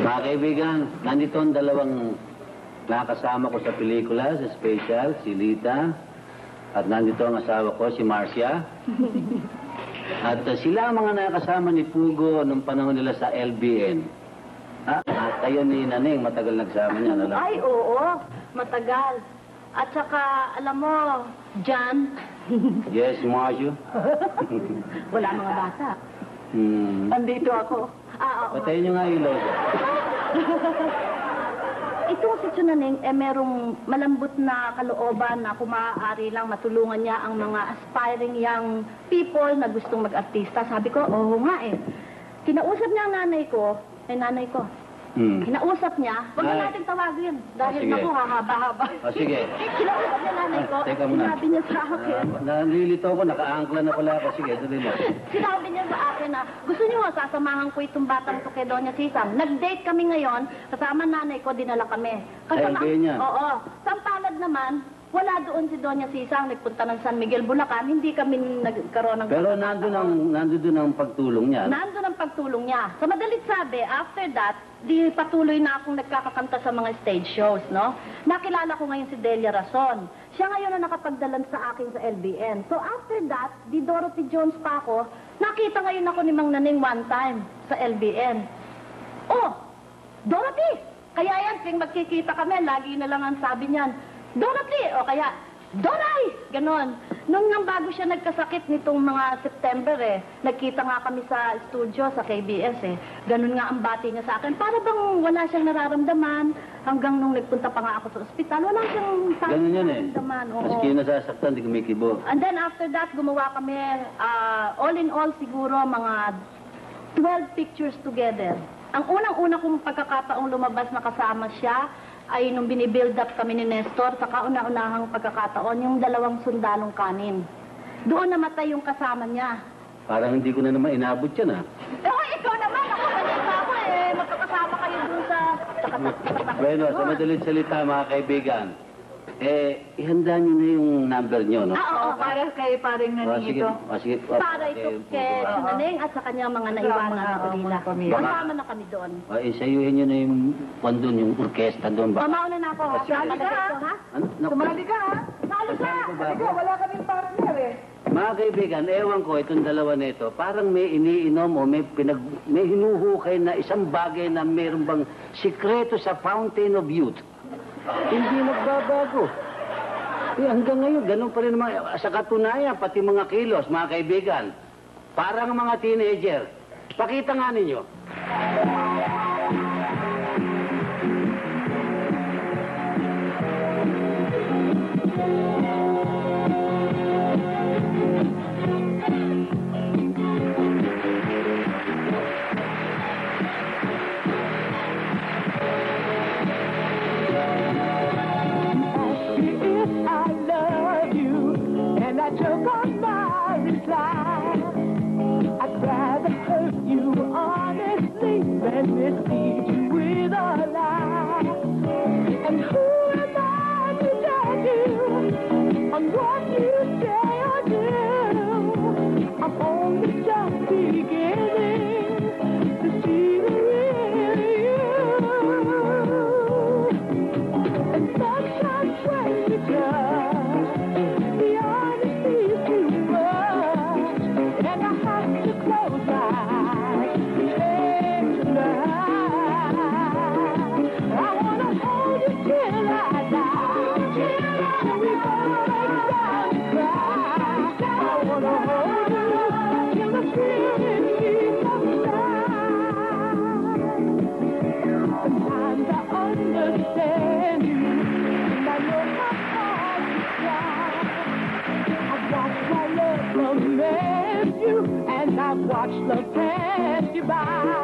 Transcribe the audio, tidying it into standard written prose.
Mga kaibigan, nandito ang dalawang nakasama ko sa pelikula, sa special, si Lita. At nandito ang asawa ko, si Marcia. At sila ang mga nakasama ni Pugo nung panahon nila sa LBN. At ayun ni Naneng, matagal nagsama niya. Alam Ay, oo. Matagal. At saka, alam mo, John. Yes, Marcia. Wala mga bata. Andito ako. Oo. Patayin niyo nga ilaw. Itong si Chunaneng, merong malambot na kalooban na kung maaari lang matulungan niya ang mga aspiring young people na gustong mag-artista. Sabi ko, oo nga eh. Kinausap niya ang nanay ko. Kinausap niya, huwag na natin tawagin. Dahil naku, hahaba-haba. Sige. Kinausap niya nanay ko. Teka muna. Sinabi niya sa akin. Nalilito ako, naka-angkla na pala ako. Sige, tuloy mo. Sinabi niya sa akin na, gusto niyo sasamahan ko itong batang to kay Doña Sisang. Nag-date kami ngayon, kasama nanay ko, dinala kami. Ay, niya. Oo. Sampalad naman, wala doon si Doña Sisang, nagpunta ng San Miguel, Bulacan, hindi kami nagkaroon ng... Pero nandun ang pagtulong niya. Nandun ang pagtulong niya. Sa madalit sabi, after that, di patuloy na akong nagkakakanta sa mga stage shows, no? Nakilala ko ngayon si Delia Rason. Siya ngayon ang nakapagdalan sa akin sa LBN. So after that, di Dorothy Jones pa ako, nakita ngayon ako ni Mang Naneng one time sa LBN. Oh, Dorothy! Kaya yan, tuwing magkikita kami, lagi na lang ang sabi niyan, Dorothy! O kaya, Doray! Ganon. Nung bago siya nagkasakit nitong mga September nagkita nga kami sa studio sa KBS Ganon nga ang bati niya sa akin. Para bang wala siyang nararamdaman hanggang nung nagpunta pa nga ako sa ospital. Wala siyang Ganon yan nararamdaman. Maski nasasaktan, di kumikibo. And then after that, gumawa kami, all in all siguro, mga 12 pictures together. Ang unang-una kong pagkakataong lumabas na kasama siya, ay nung binibuild up kami ni Nestor sa kauna-unahang pagkakataon, yung dalawang sundalong kanin. Doon namatay yung kasama niya. Parang hindi ko na naman inabot yan, Ikaw naman, ako kanina ako magkakasama kayo dun sa... Bueno, sa madalit salita, mga kaibigan, ihanda niyo na yung number niyo, no? Oo, para kay paring Naneng ito. Sige. Para ito kay Naneng at sa kanyang mga naiwanan na ulila. Kasama na kami doon. Isayuhin niyo na yung pandun, yung orkestra doon. Pamauna na ako. Sali ka, ha? Sumali ka, ha? Sali ka! Wala kaming partner, Mga kaibigan, ewan ko, itong dalawa na ito, parang may iniinom o may hinuhukay na isang bagay na mayroon bang sikreto sa Fountain of Youth. Hindi nagbabago. Hanggang ngayon, ganun pa rin naman. Sa katunayan, pati mga kilos, mga kaibigan, parang mga teenager. Pakita nga ninyo. Took on my reply. I'd rather hurt you honestly than deceive you with a lie. And who am I to judge you on what you say or do? I'm only just beginning to see the real you. And sometimes when you touch watch love pass you by.